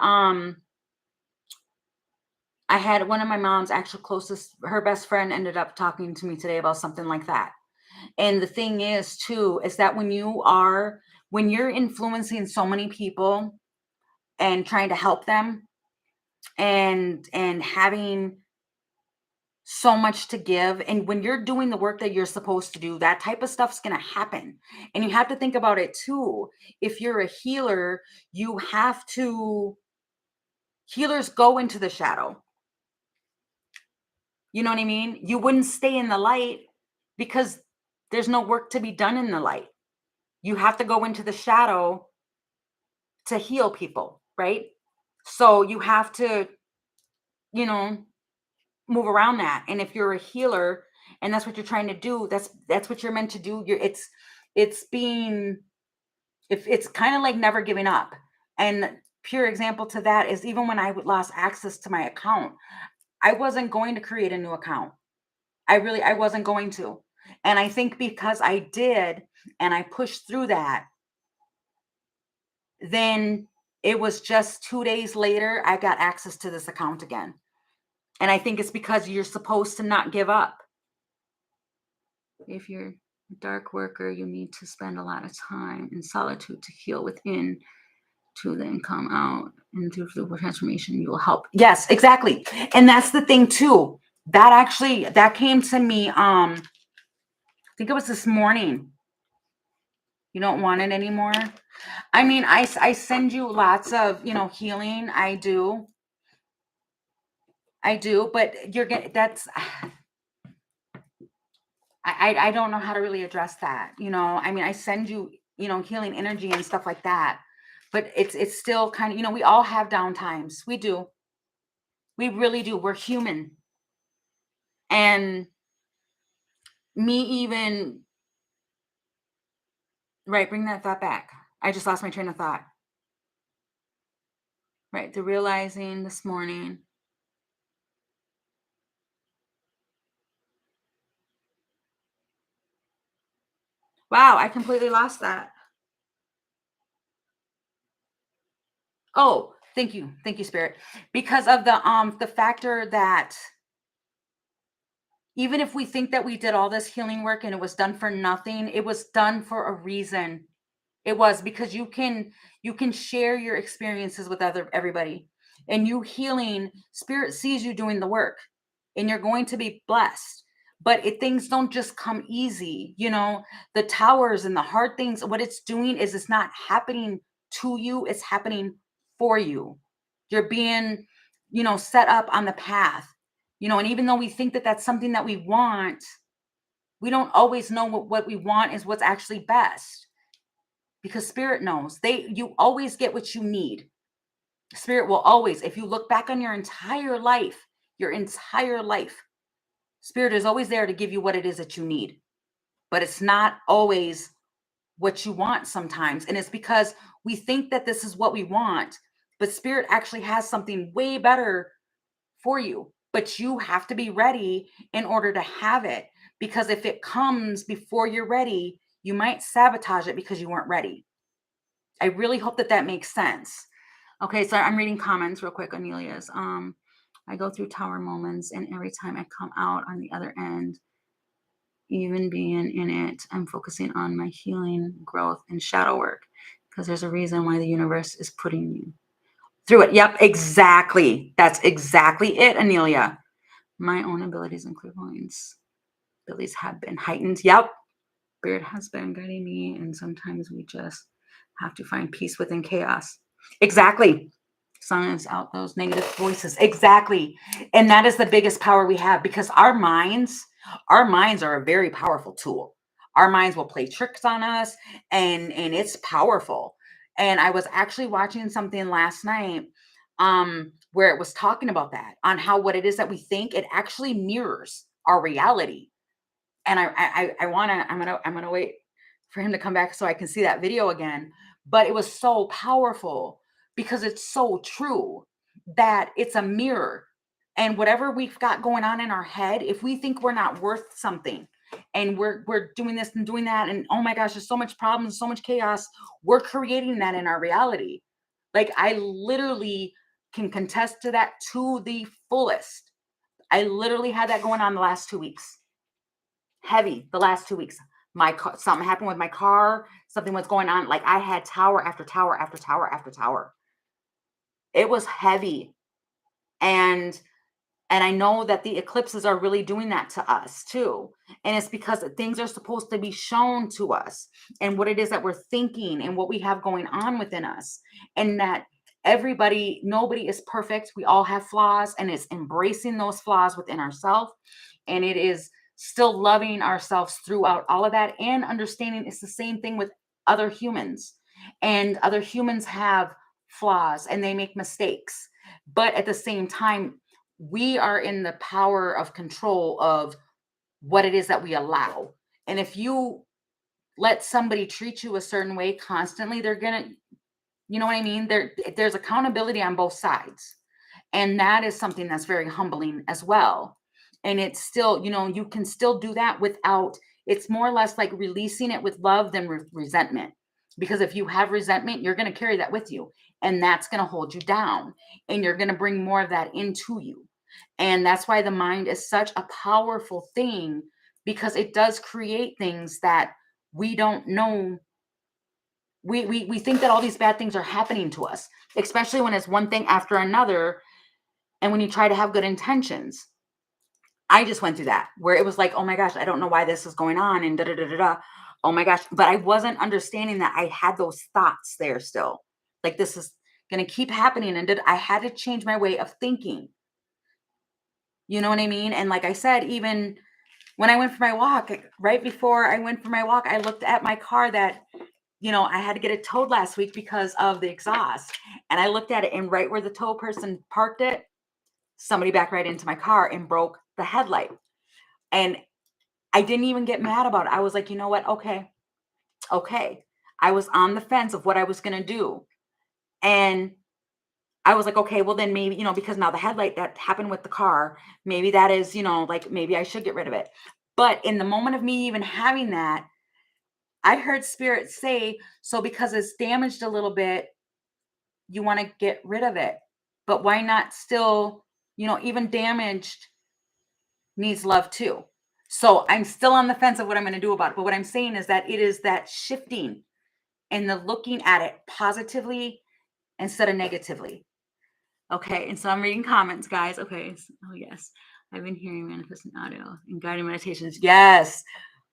one of my mom's actual closest, her best friend ended up talking to me today about something like that. And the thing is, too, is that when you're influencing so many people and trying to help them and having so much to give, and when you're doing the work that you're supposed to do, that type of stuff's going to happen. And you have to think about it, too. If you're a healer, healers go into the shadow. You know what I mean? You wouldn't stay in the light because there's no work to be done in the light. You have to go into the shadow to heal people, right? So you have to, you know, move around that. And if you're a healer and that's what you're trying to do, that's what you're meant to do. It's being, if it's kind of like never giving up. And pure example to that is even when I lost access to my account, I wasn't going to create a new account. I wasn't going to. And I think because I did and I pushed through that, then it was just 2 days later, I got access to this account again. And I think it's because you're supposed to not give up. If you're a dark worker, you need to spend a lot of time in solitude to heal within, to then come out and through the transformation, you will help. Yes, exactly. And that's the thing too. That came to me. I think it was this morning. You don't want it anymore. I mean, I send you lots of, healing. I do, but you're getting, that's, I don't know how to really address that. I mean, I send you, healing energy and stuff like that, but it's still kind of, we all have down times. We do. We really do. We're human. And me even, right, bring that thought back. I just lost my train of thought. Right, the realizing this morning. Wow, I completely lost that. Oh, thank you. Thank you, Spirit. Because of the factor that even if we think that we did all this healing work and it was done for nothing, it was done for a reason. It was because you can share your experiences with everybody. And you healing, Spirit sees you doing the work and you're going to be blessed. But things don't just come easy. The towers and the hard things, what it's doing is it's not happening to you, it's happening for you. You're being, set up on the path. And even though we think that that's something that we want, we don't always know what we want is what's actually best, because Spirit knows. You always get what you need. Spirit will always, if you look back on your entire life, Spirit is always there to give you what it is that you need. But it's not always what you want sometimes. And it's because we think that this is what we want, but Spirit actually has something way better for you. But you have to be ready in order to have it. Because if it comes before you're ready, you might sabotage it because you weren't ready. I really hope that makes sense. Okay, so I'm reading comments real quick. Amelia's. I go through tower moments, and every time I come out on the other end, even being in it, I'm focusing on my healing, growth, and shadow work, because there's a reason why the universe is putting you through it. Yep, exactly. That's exactly it, Anelia. My own abilities and clairvoyance abilities have been heightened. Yep, Spirit has been guiding me, and sometimes we just have to find peace within chaos. Exactly. Silence out those negative voices. Exactly. And that is the biggest power we have, because our minds are a very powerful tool. Our minds will play tricks on us, and it's powerful. And I was actually watching something last night where it was talking about that, on how what it is that we think, it actually mirrors our reality. And I want to, I'm gonna wait for him to come back so I can see that video again. But it was so powerful because it's so true that it's a mirror. And whatever we've got going on in our head, if we think we're not worth something, and we're doing this and doing that, and oh my gosh, there's so much problems, so much chaos, we're creating that in our reality. Like, I literally can contest to that to the fullest. I literally had that going on the last 2 weeks. Heavy the last 2 weeks. My car, something happened with my car. Something was going on. Like, I had tower after tower after tower after tower. It was heavy, and I know that the eclipses are really doing that to us too. And it's because things are supposed to be shown to us, and what it is that we're thinking and what we have going on within us, and that nobody is perfect. We all have flaws, and it's embracing those flaws within ourselves. And it is still loving ourselves throughout all of that, and understanding it's the same thing with other humans. And other humans have flaws and they make mistakes. But at the same time, we are in the power of control of what it is that we allow. And if you let somebody treat you a certain way constantly, they're gonna, you know what I mean? There's accountability on both sides. And that is something that's very humbling as well. And it's still, you can still do that without, it's more or less like releasing it with love than resentment. Because if you have resentment, you're going to carry that with you, and that's going to hold you down, and you're going to bring more of that into you. And that's why the mind is such a powerful thing, because it does create things that we don't know. We think that all these bad things are happening to us, especially when it's one thing after another, and when you try to have good intentions. I just went through that where it was like, oh my gosh, I don't know why this is going on, and da da da da da. Oh my gosh. But I wasn't understanding that I had those thoughts there still. Like this is going to keep happening. And I had to change my way of thinking. You know what I mean? And like I said, even when I went for my walk, right before I went for my walk, I looked at my car that, I had to get it towed last week because of the exhaust. And I looked at it, and right where the tow person parked it, somebody backed right into my car and broke the headlight. And I didn't even get mad about it. I was like, you know what? Okay. I was on the fence of what I was going to do. And I was like, okay, well then maybe, because now the headlight that happened with the car, maybe that is, like maybe I should get rid of it. But in the moment of me even having that, I heard spirit say, so because it's damaged a little bit, you want to get rid of it. But why not still, even damaged needs love too. So I'm still on the fence of what I'm going to do about it. But what I'm saying is that it is that shifting and the looking at it positively instead of negatively. Okay. And so I'm reading comments, guys. Okay. Oh, yes. I've been hearing manifesting audio and guided meditations. Yes.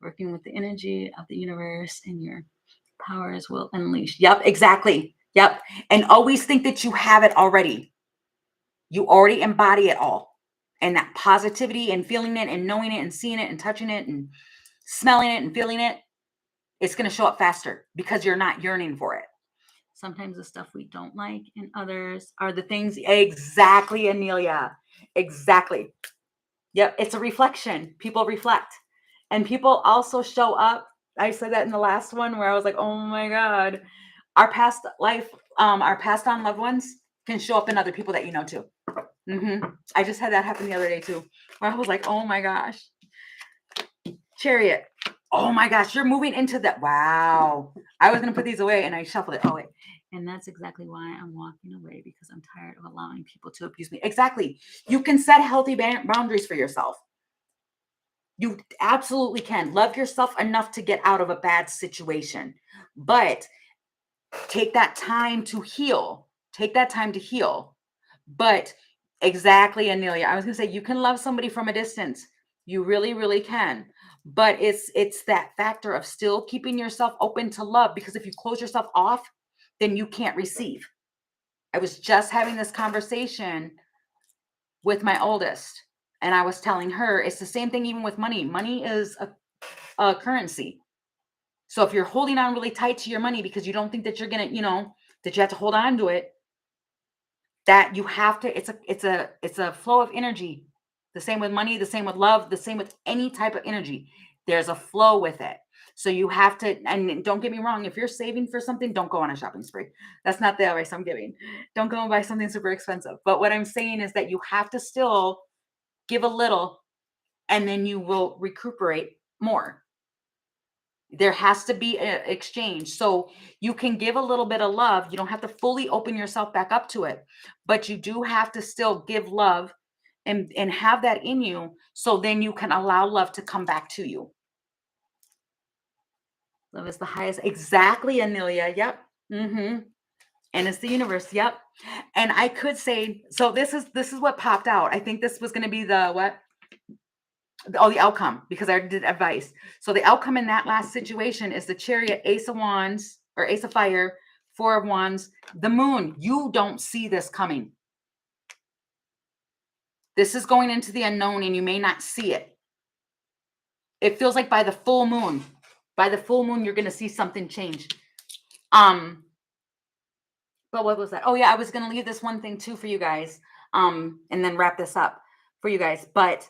Working with the energy of the universe and your powers will unleash. Yep. Exactly. Yep. And always think that you have it already. You already embody it all. And that positivity and feeling it and knowing it and seeing it and touching it and smelling it and feeling it, it's going to show up faster because you're not yearning for it. Sometimes the stuff we don't like in others are the things. Exactly, Amelia. Exactly. Yep. It's a reflection. People reflect. And people also show up. I said that in the last one where I was like, oh my God, our past life, our past on loved ones can show up in other people that you know too. I just had that happen the other day too, where I was like, oh my gosh. Chariot. Oh my gosh, you're moving into that. Wow. I was going to put these away and I shuffled it. Oh, wait. And that's exactly why I'm walking away, because I'm tired of allowing people to abuse me. Exactly. You can set healthy boundaries for yourself. You absolutely can. Love yourself enough to get out of a bad situation. But take that time to heal. Take that time to heal. But exactly, Amelia. I was going to say, you can love somebody from a distance. You really, really can. But it's that factor of still keeping yourself open to love, because if you close yourself off, then you can't receive. I was just having this conversation with my oldest, and I was telling her it's the same thing even with money. Money is a currency. So if you're holding on really tight to your money because you don't think that you're going to, that you have to hold on to it, that you have to, it's a flow of energy. The same with money, the same with love, the same with any type of energy. There's a flow with it. So you have to, and don't get me wrong, if you're saving for something, don't go on a shopping spree. That's not the advice I'm giving. Don't go and buy something super expensive. But what I'm saying is that you have to still give a little, and then you will recuperate more. There has to be an exchange. So you can give a little bit of love. You don't have to fully open yourself back up to it, but you do have to still give love and have that in you. So then you can allow love to come back to you. Love is the highest. Exactly, Amelia. Yep. And it's the universe. Yep. And I could say, so this is what popped out. I think this was going to be the what? Oh, the outcome, because I did advice. So the outcome in that last situation is the Chariot, Ace of Wands or Ace of Fire, Four of Wands, the Moon. You don't see this coming. This is going into the unknown and you may not see it. It feels like by the full moon, you're going to see something change. But what was that? Oh yeah, I was going to leave this one thing too for you guys. And then wrap this up for you guys. But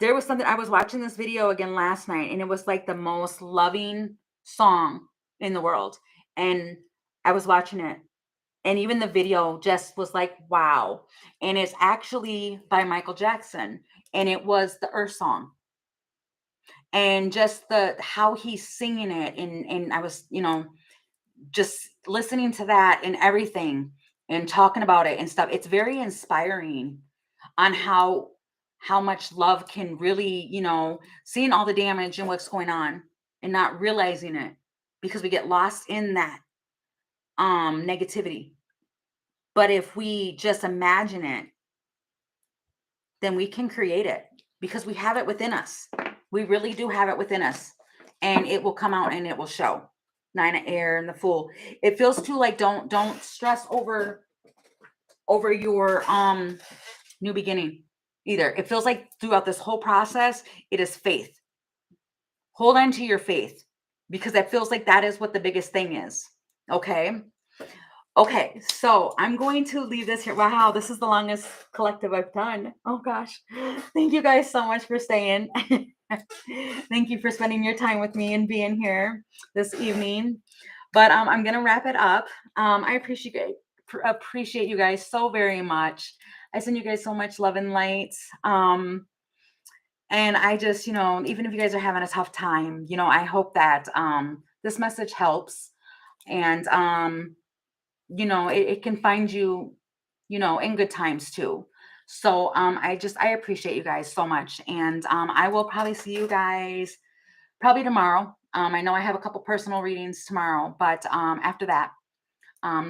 there was something, I was watching this video again last night, and it was like the most loving song in the world. And I was watching it, and even the video just was like, wow. And it's actually by Michael Jackson, and it was the Earth Song. And just how he's singing it, and I was, just listening to that and everything and talking about it and stuff. It's very inspiring on how much love can really, seeing all the damage and what's going on and not realizing it, because we get lost in that negativity. But if we just imagine it, then we can create it, because we have it within us. We really do have it within us. and it will come out and it will show. Nine of air and the Fool. It feels too like don't stress over your new beginning either. It feels like throughout this whole process, it is faith. Hold on to your faith because that feels like that is what the biggest thing is. Okay. Okay. So I'm going to leave this here. Wow. This is the longest collective I've done. Oh gosh. Thank you guys so much for staying. Thank you for spending your time with me and being here this evening. But I'm gonna wrap it up. I appreciate you guys so very much. I send you guys so much love and light. And I just, even if you guys are having a tough time, I hope that this message helps, and it can find you, in good times too. So I appreciate you guys so much, and I will probably see you guys probably tomorrow. I know I have a couple personal readings tomorrow, but after that.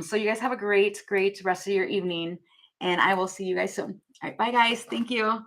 So you guys have a great, great rest of your evening, and I will see you guys soon. All right, bye guys. Thank you.